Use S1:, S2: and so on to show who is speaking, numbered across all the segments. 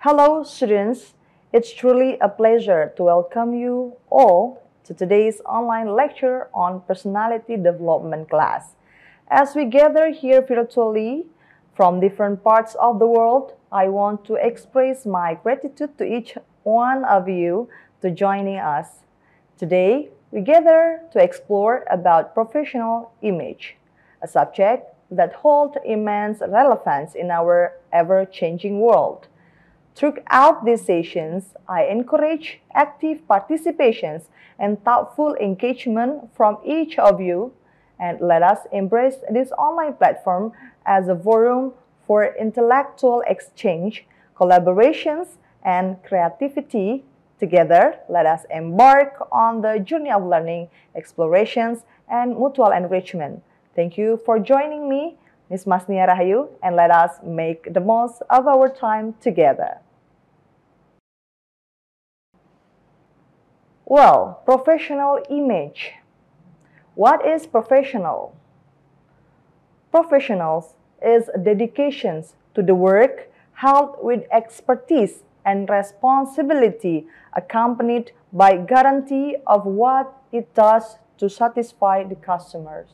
S1: Hello, students. It's truly a pleasure to welcome you all to today's online lecture on personality development class. As we gather here virtually from different parts of the world, I want to express my gratitude to each one of you to joining us. Today, we gather to explore about professional image, a subject that holds immense relevance in our ever-changing world. Throughout these sessions, I encourage active participations and thoughtful engagement from each of you, and let us embrace this online platform as a forum for intellectual exchange, collaborations, and creativity. Together, let us embark on the journey of learning, explorations, and mutual enrichment. Thank you for joining me, Ms. Masnia Rahayu, and let us make the most of our time together. Well, professional image. What is professional? Professionals is dedications to the work held with expertise and responsibility accompanied by guarantee of what it does to satisfy the customers.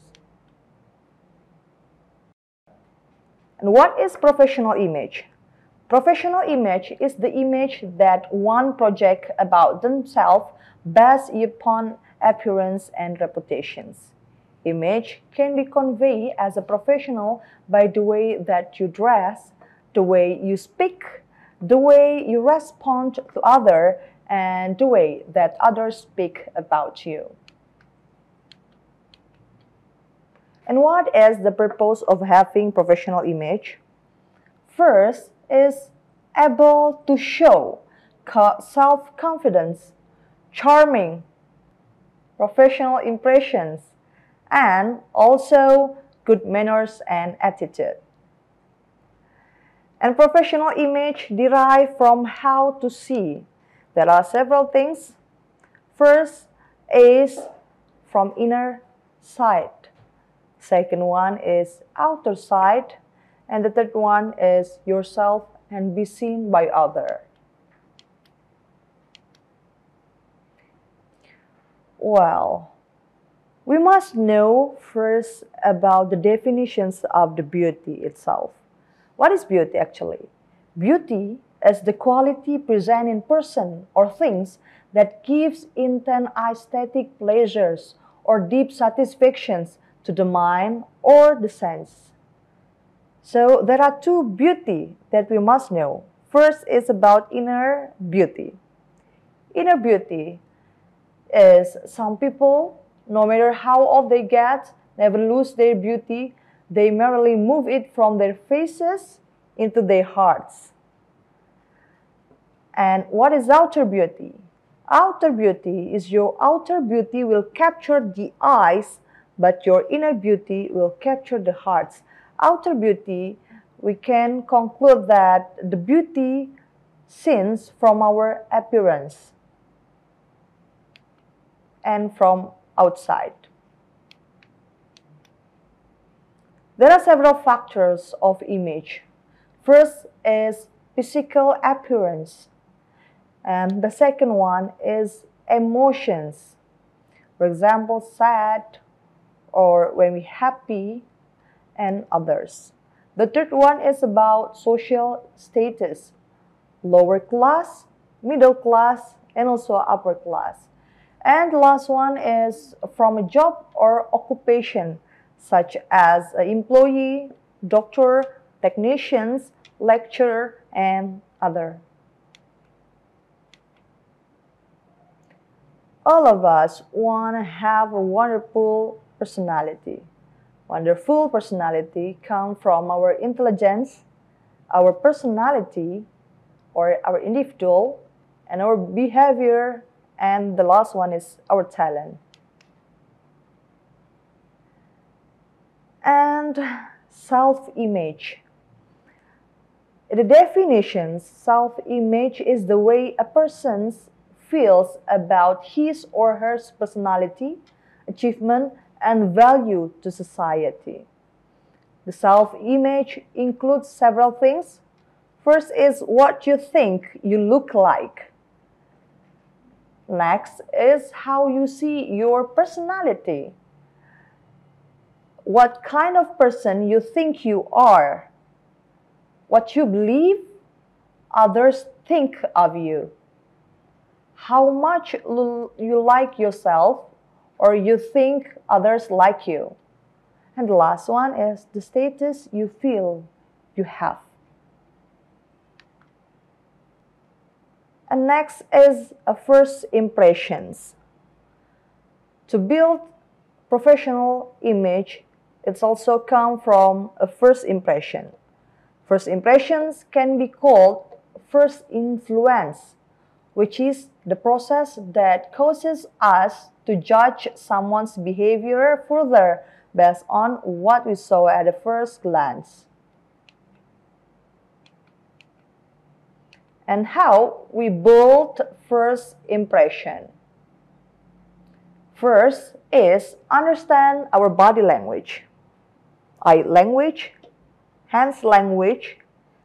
S1: And what is professional image? Professional image is the image that one projects about themselves based upon appearance and reputations. Image can be conveyed as a professional by the way that you dress, the way you speak, the way you respond to others, and the way that others speak about you. And what is the purpose of having professional image? First is able to show self-confidence, charming, professional impressions, and also good manners and attitude. And professional image derive from how to see. There are several things. First is from inner side. Second one is outer side. And the third one is yourself and be seen by others. Well, we must know first about the definitions of the beauty itself. What is beauty actually? Beauty is the quality present in person or things that gives intense aesthetic pleasures or deep satisfactions to the mind or the sense. So there are two beauty that we must know. First is about inner beauty. Inner beauty is some people, no matter how old they get, never lose their beauty. They merely move it from their faces into their hearts. And what is outer beauty? Outer beauty is your outer beauty will capture the eyes, but your inner beauty will capture the hearts. Outer beauty, we can conclude that the beauty seen from our appearance and from outside. There are several factors of image. First is physical appearance, and the second one is emotions. For example, sad or when we're happy and others. The third one is about social status, lower class, middle class, and also upper class. And the last one is from a job or occupation, such as an employee, doctor, technicians, lecturer, and other. All of us want to have a wonderful personality. Wonderful personality comes from our intelligence, our personality, or our individual, and our behavior, and the last one is our talent. And self-image. The definition, self-image is the way a person feels about his or her personality, achievement, and value to society. The self-image includes several things. First is what you think you look like. Next is how you see your personality. What kind of person you think you are. What you believe others think of you. How much you like yourself or you think others like you. And the last one is the status you feel you have. And next is a first impressions. To build professional image, it's also come from a first impression. First impressions can be called first influence, which is the process that causes us to judge someone's behavior further based on what we saw at the first glance. And how we build first impression. First is understand our body language, eye language, hands language,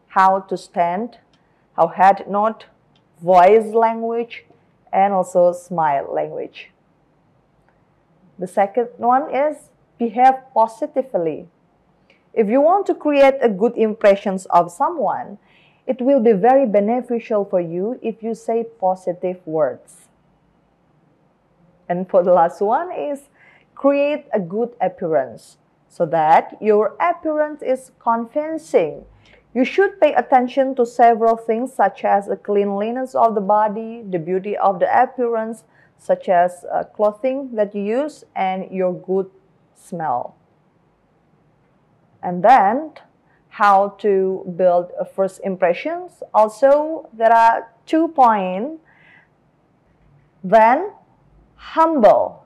S1: how to stand, how head nod, voice language, and also smile language. The second one is behave positively. If you want to create a good impressions of someone, it will be very beneficial for you if you say positive words. And for the last one is create a good appearance so that your appearance is convincing. You should pay attention to several things such as the cleanliness of the body, the beauty of the appearance, such as clothing that you use, and your good smell. And then how to build a first impressions. Also, there are 2 points. Then, humble.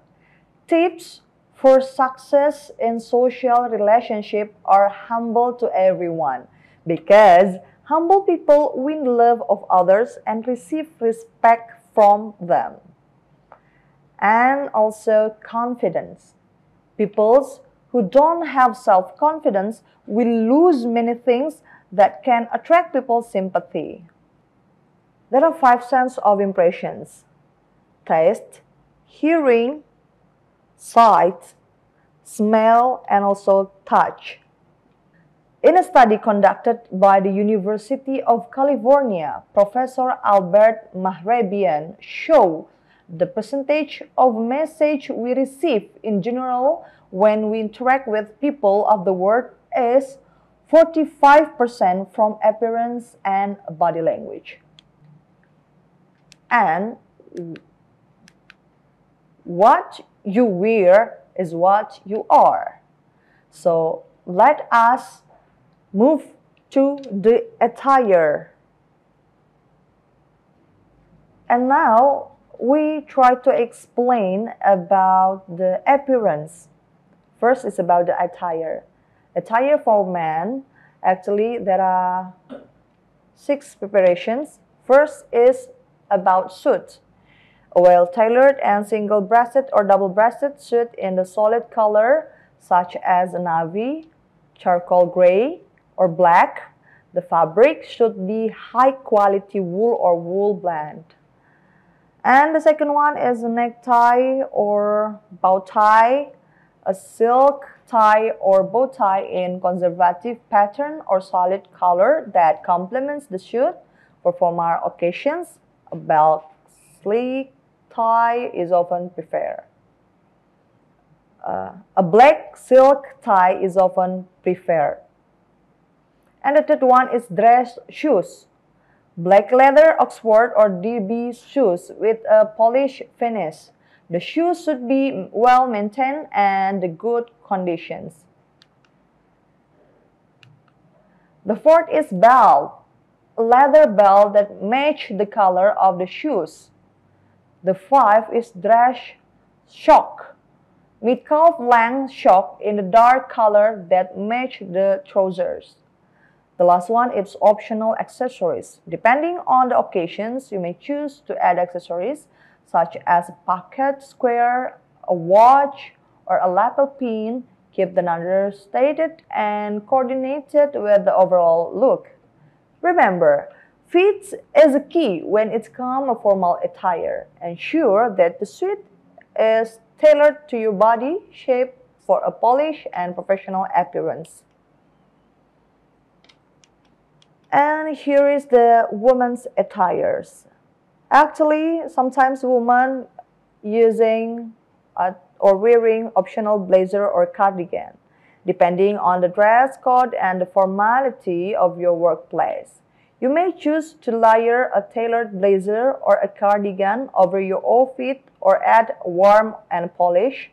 S1: Tips for success in social relationship are humble to everyone, because humble people win the love of others and receive respect from them. And also confidence. People who don't have self-confidence will lose many things that can attract people's sympathy. There are 5 senses of impressions: taste, hearing, sight, smell, and also touch. In a study conducted by the University of California, Professor Albert Mahrabian showed the percentage of message we receive in general when we interact with people of the world is 45% from appearance and body language. And what you wear is what you are. So let us move to the attire. And now we try to explain about the appearance. First is about the attire. Attire for men, actually there are 6 preparations. First is about suit. A well-tailored and single-breasted or double-breasted suit in the solid color such as navy, charcoal gray, or black. The fabric should be high-quality wool or wool blend. And the second one is a necktie or bow tie, a silk tie or bow tie in conservative pattern or solid color that complements the suit. For formal occasions, a belt sleeve tie is often preferred. A black silk tie is often preferred. And the third one is dress shoes. Black leather Oxford or DB shoes with a polished finish. The shoes should be well maintained and in good conditions. The fourth is belt. A leather belt that matches the color of the shoes. The fifth is dress sock. Mid-calf length sock in the dark color that match the trousers. The last one is optional accessories. Depending on the occasions, you may choose to add accessories such as a pocket square, a watch, or a lapel pin. Keep the understated and coordinated with the overall look. Remember, fit is a key when it comes to formal attire. Ensure that the suit is tailored to your body shape for a polished and professional appearance. And here is the women's attires. Actually, sometimes women using or wearing optional blazer or cardigan, depending on the dress code and the formality of your workplace. You may choose to layer a tailored blazer or a cardigan over your outfit or add warmth and polish.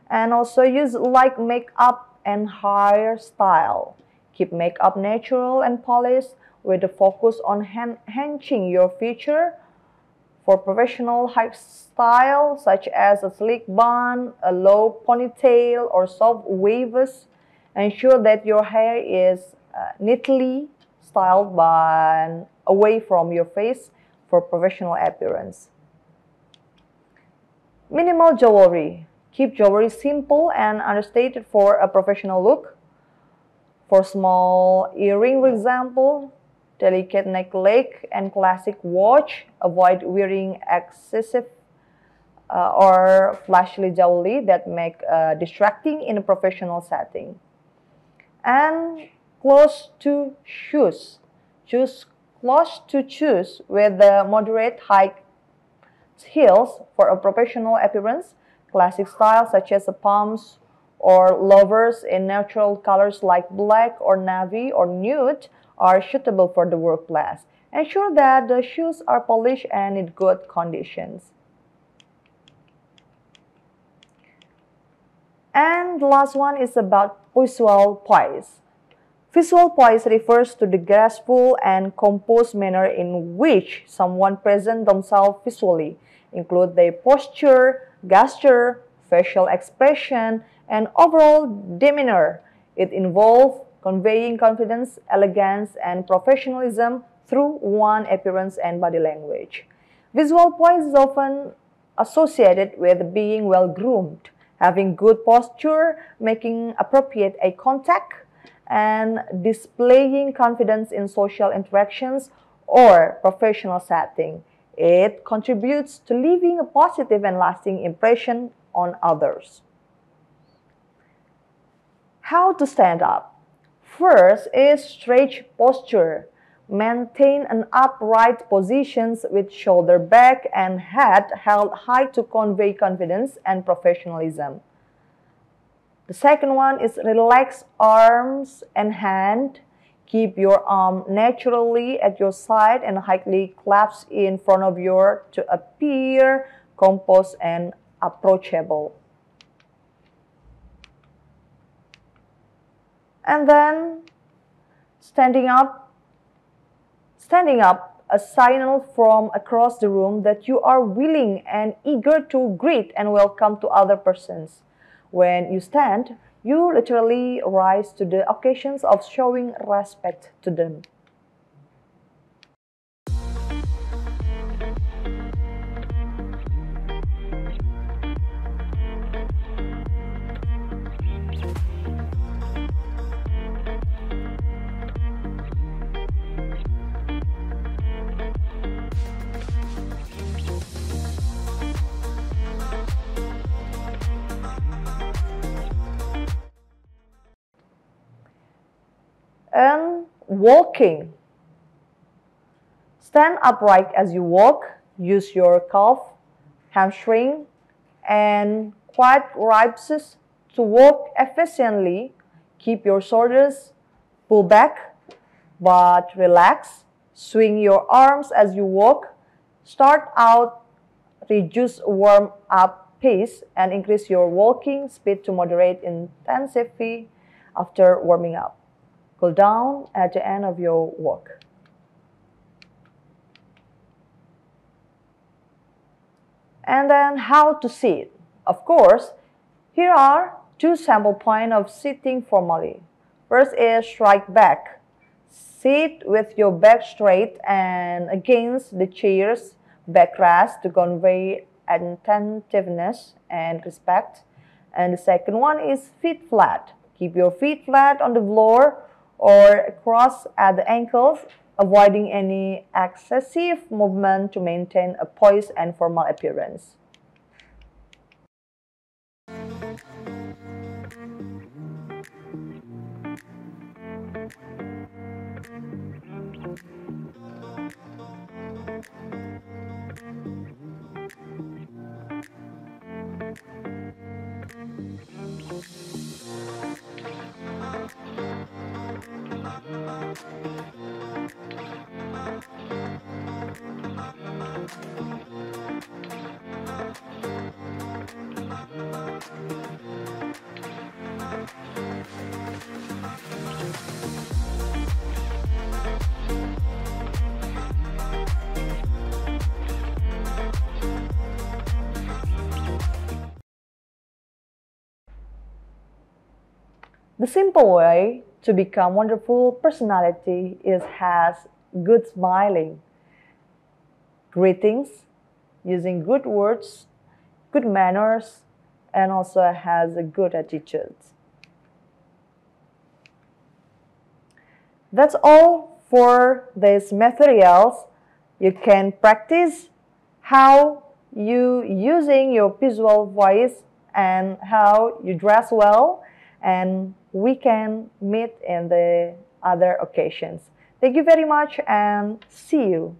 S1: And also use light makeup and hairstyle. Keep makeup natural and polished with a focus on enhancing your feature. For professional hairstyle such as a sleek bun, a low ponytail, or soft waves, ensure that your hair is neatly styled but away from your face for professional appearance. Minimal jewelry. Keep jewelry simple and understated for a professional look. For small earring, for example, delicate necklace and classic watch, avoid wearing excessive or flashy jewelry that make distracting in a professional setting. And close to shoes. Choose close to shoes with moderate high heels for a professional appearance. Classic styles such as the pumps or loafers in natural colors like black or navy or nude are suitable for the workplace. Ensure that the shoes are polished and in good conditions. And the last one is about visual poise. Visual poise refers to the graceful and composed manner in which someone presents themselves visually, include their posture, gesture, facial expression, and overall demeanor. It involves conveying confidence, elegance, and professionalism through one's appearance and body language. Visual poise is often associated with being well-groomed, having good posture, making appropriate eye contact, and displaying confidence in social interactions or professional setting. It contributes to leaving a positive and lasting impression on others. How to stand up? First is straight posture. Maintain an upright position with shoulder back and head held high to convey confidence and professionalism. The second one is relax arms and hand. Keep your arm naturally at your side and highly clasped in front of you to appear composed and approachable. And then standing up a signal from across the room that you are willing and eager to greet and welcome to other persons. When you stand, you literally rise to the occasions of showing respect to them. And walking. Stand upright as you walk. Use your calf, hamstring, and quad ribs to walk efficiently. Keep your shoulders pulled back, but relax. Swing your arms as you walk. Start out, reduce warm-up pace, and increase your walking speed to moderate intensity after warming up. Cool down at the end of your walk. And then how to sit. Of course, here are two sample points of sitting formally. First is strike back. Sit with your back straight and against the chair's backrest to convey attentiveness and respect. And the second one is feet flat. Keep your feet flat on the floor or cross at the ankles avoiding any excessive movement to maintain a poised and formal appearance. The simple way to become wonderful personality is has good smiling, greetings, using good words, good manners, and also has a good attitude. That's all for these materials. You can practice how you using your visual voice and how you dress well, and we can meet in the other occasions. Thank you very much and see you.